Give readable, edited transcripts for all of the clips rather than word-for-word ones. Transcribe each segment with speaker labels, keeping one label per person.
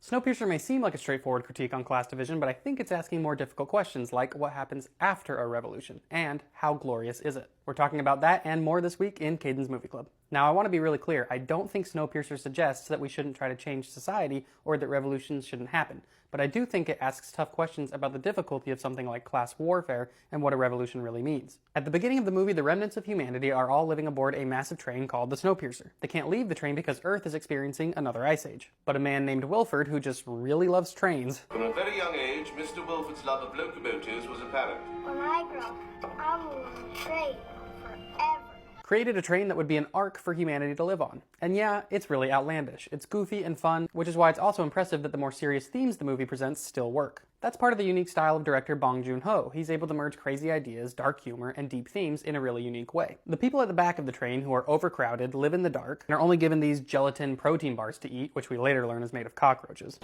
Speaker 1: Snowpiercer may seem like a straightforward critique on class division, but I think it's asking more difficult questions like what happens after a revolution, and how glorious is it? We're talking about that and more this week in Caden's Movie Club. Now, I want to be really clear. I don't think Snowpiercer suggests that we shouldn't try to change society or that revolutions shouldn't happen, but I do think it asks tough questions about the difficulty of something like class warfare and what a revolution really means. At the beginning of the movie, the remnants of humanity are all living aboard a massive train called the Snowpiercer. They can't leave the train because Earth is experiencing another ice age. But a man named Wilford, who just really loves trains,
Speaker 2: from a very young age, Mr. Wilford's love of locomotives was apparent.
Speaker 3: When I grow up, I will on a train forever.
Speaker 1: Created a train that would be an arc for humanity to live on. And yeah, it's really outlandish. It's goofy and fun, which is why it's also impressive that the more serious themes the movie presents still work. That's part of the unique style of director Bong Joon-ho. He's able to merge crazy ideas, dark humor, and deep themes in a really unique way. The people at the back of the train, who are overcrowded, live in the dark, and are only given these gelatin protein bars to eat, which we later learn is made of cockroaches.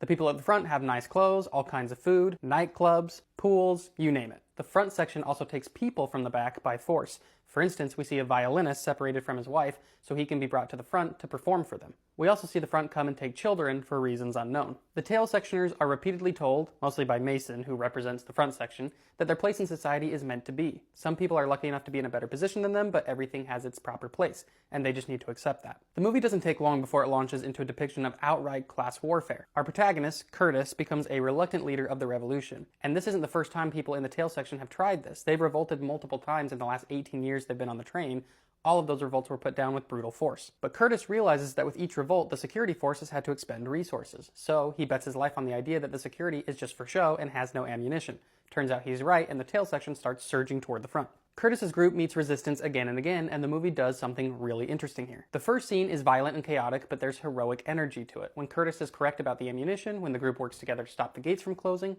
Speaker 1: The people at the front have nice clothes, all kinds of food, nightclubs, pools, you name it. The front section also takes people from the back by force. For instance, we see a violinist separated from his wife so he can be brought to the front to perform for them. We also see the front come and take children for reasons unknown. The tail sectioners are repeatedly told, mostly by Mason, who represents the front section, that their place in society is meant to be. Some people are lucky enough to be in a better position than them, but everything has its proper place, and they just need to accept that. The movie doesn't take long before it launches into a depiction of outright class warfare. Our protagonist, Curtis, becomes a reluctant leader of the revolution. And this isn't the first time people in the tail section have tried this. They've revolted multiple times in the last 18 years they've been on the train. All of those revolts were put down with brutal force. But Curtis realizes that with each revolt, the security forces had to expend resources. So he bets his life on the idea that the security is just for show and has no ammunition. Turns out he's right, and the tail section starts surging toward the front. Curtis's group meets resistance again and again, and the movie does something really interesting here. The first scene is violent and chaotic, but there's heroic energy to it. When Curtis is correct about the ammunition, when the group works together to stop the gates from closing,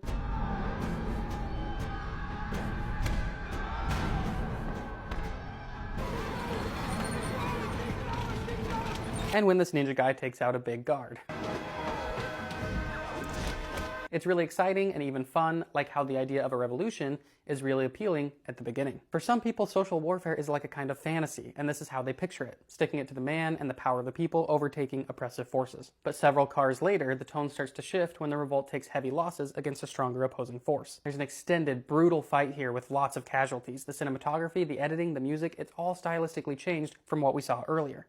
Speaker 1: and when this ninja guy takes out a big guard. It's really exciting and even fun, like how the idea of a revolution is really appealing at the beginning. For some people, social warfare is like a kind of fantasy, and this is how they picture it, sticking it to the man and the power of the people overtaking oppressive forces. But several cars later, the tone starts to shift when the revolt takes heavy losses against a stronger opposing force. There's an extended, brutal fight here with lots of casualties. The cinematography, the editing, the music, it's all stylistically changed from what we saw earlier.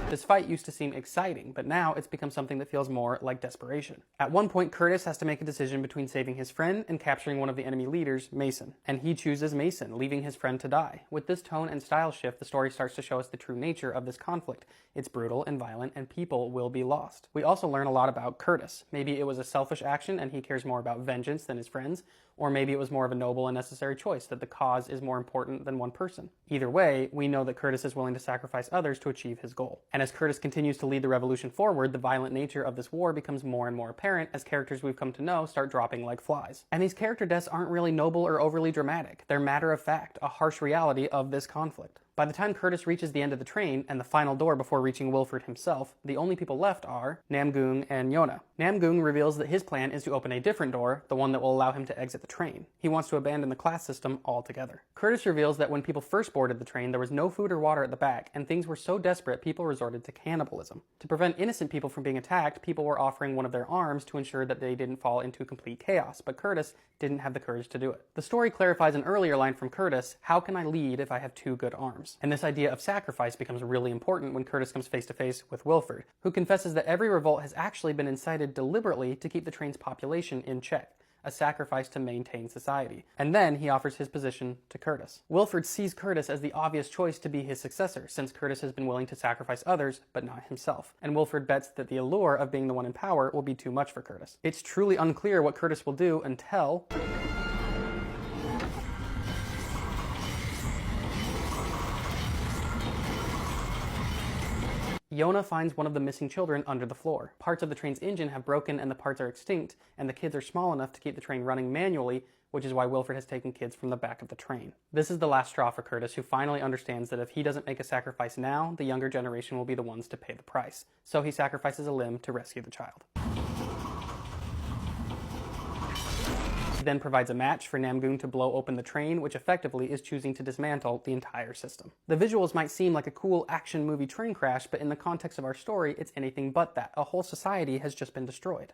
Speaker 1: This fight used to seem exciting, but now it's become something that feels more like desperation. At one point, Curtis has to make a decision between saving his friend and capturing one of the enemy leaders, Mason. And he chooses Mason, leaving his friend to die. With this tone and style shift, the story starts to show us the true nature of this conflict. It's brutal and violent, and people will be lost. We also learn a lot about Curtis. Maybe it was a selfish action and he cares more about vengeance than his friends, or maybe it was more of a noble and necessary choice, that the cause is more important than one person. Either way, we know that Curtis is willing to sacrifice others to achieve his goal. And as Curtis continues to lead the revolution forward, the violent nature of this war becomes more and more apparent as characters we've come to know start dropping like flies. And these character deaths aren't really noble or overly dramatic. They're matter of fact, a harsh reality of this conflict. By the time Curtis reaches the end of the train and the final door before reaching Wilford himself, the only people left are Namgung and Yona. Namgung reveals that his plan is to open a different door, the one that will allow him to exit the train. He wants to abandon the class system altogether. Curtis reveals that when people first boarded the train, there was no food or water at the back, and things were so desperate people resorted to cannibalism. To prevent innocent people from being attacked, people were offering one of their arms to ensure that they didn't fall into complete chaos, but Curtis didn't have the courage to do it. The story clarifies an earlier line from Curtis, "How can I lead if I have two good arms?" And this idea of sacrifice becomes really important when Curtis comes face to face with Wilford, who confesses that every revolt has actually been incited deliberately to keep the train's population in check, a sacrifice to maintain society. And then he offers his position to Curtis. Wilford sees Curtis as the obvious choice to be his successor, since Curtis has been willing to sacrifice others, but not himself. And Wilford bets that the allure of being the one in power will be too much for Curtis. It's truly unclear what Curtis will do until Yona finds one of the missing children under the floor. Parts of the train's engine have broken and the parts are extinct, and the kids are small enough to keep the train running manually which is why Wilfred has taken kids from the back of the train. This is the last straw for Curtis, who finally understands that if he doesn't make a sacrifice now, the younger generation will be the ones to pay the price. So he sacrifices a limb to rescue the child. He then provides a match for Namgoon to blow open the train, which effectively is choosing to dismantle the entire system. The visuals might seem like a cool action movie train crash, but in the context of our story, it's anything but that. A whole society has just been destroyed.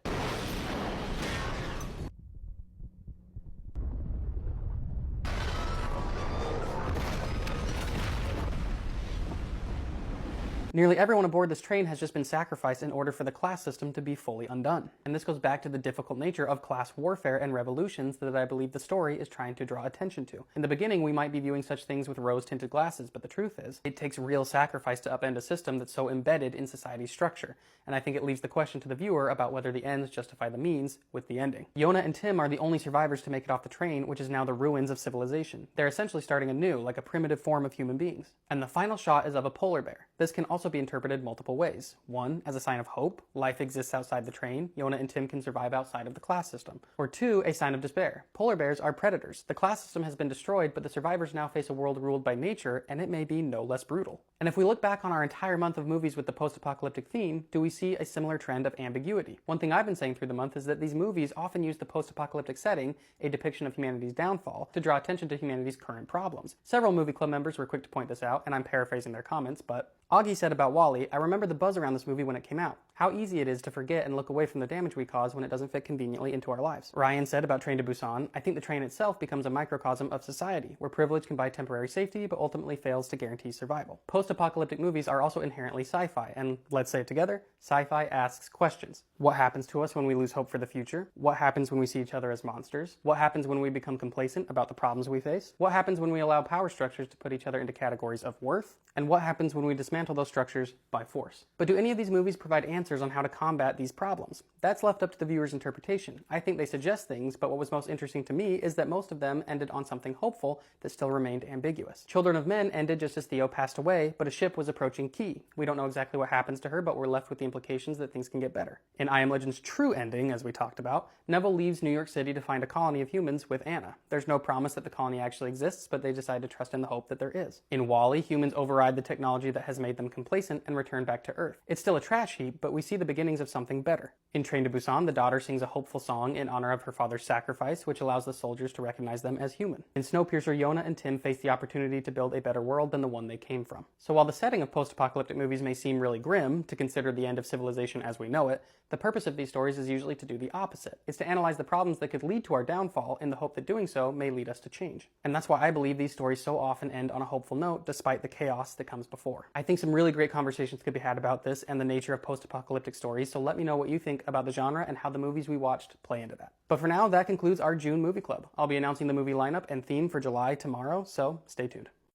Speaker 1: Nearly everyone aboard this train has just been sacrificed in order for the class system to be fully undone. And this goes back to the difficult nature of class warfare and revolutions that I believe the story is trying to draw attention to. In the beginning, we might be viewing such things with rose-tinted glasses, but the truth is, it takes real sacrifice to upend a system that's so embedded in society's structure. And I think it leaves the question to the viewer about whether the ends justify the means with the ending. Yona and Tim are the only survivors to make it off the train, which is now the ruins of civilization. They're essentially starting anew, like a primitive form of human beings. And the final shot is of a polar bear. This can also be interpreted multiple ways. One, as a sign of hope. Life exists outside the train. Yona and Tim can survive outside of the class system. Or two, a sign of despair. Polar bears are predators. The class system has been destroyed, but the survivors now face a world ruled by nature, and it may be no less brutal. And if we look back on our entire month of movies with the post-apocalyptic theme, do we see a similar trend of ambiguity? One thing I've been saying through the month is that these movies often use the post-apocalyptic setting, a depiction of humanity's downfall, to draw attention to humanity's current problems. Several movie club members were quick to point this out, and I'm paraphrasing their comments, but Augie said about WALL-E, "I remember the buzz around this movie when it came out. How easy it is to forget and look away from the damage we cause when it doesn't fit conveniently into our lives." Ryan said about Train to Busan, "I think the train itself becomes a microcosm of society, where privilege can buy temporary safety but ultimately fails to guarantee survival." Post-apocalyptic movies are also inherently sci-fi, and let's say it together, sci-fi asks questions. What happens to us when we lose hope for the future? What happens when we see each other as monsters? What happens when we become complacent about the problems we face? What happens when we allow power structures to put each other into categories of worth? And what happens when we dismantle those structures by force? But do any of these movies provide answers on how to combat these problems? That's left up to the viewer's interpretation. I think they suggest things, but what was most interesting to me is that most of them ended on something hopeful that still remained ambiguous. Children of Men ended just as Theo passed away, but a ship was approaching Key. We don't know exactly what happens to her, but we're left with the implications that things can get better. In I Am Legend's true ending, as we talked about, Neville leaves New York City to find a colony of humans with Anna. There's no promise that the colony actually exists, but they decide to trust in the hope that there is. In WALL-E, humans override the technology that has made them complacent and return back to Earth. It's still a trash heap, but we see the beginnings of something better. In Train to Busan, the daughter sings a hopeful song in honor of her father's sacrifice, which allows the soldiers to recognize them as human. In Snowpiercer, Yona and Tim face the opportunity to build a better world than the one they came from. So while the setting of post-apocalyptic movies may seem really grim, to consider the end of civilization as we know it, the purpose of these stories is usually to do the opposite. It's to analyze the problems that could lead to our downfall in the hope that doing so may lead us to change. And that's why I believe these stories so often end on a hopeful note despite the chaos that comes before. I think some really great conversations could be had about this and the nature of post-apocalyptic stories, so let me know what you think about the genre and how the movies we watched play into that. But for now, that concludes our June movie club. I'll be announcing the movie lineup and theme for July tomorrow, so stay tuned.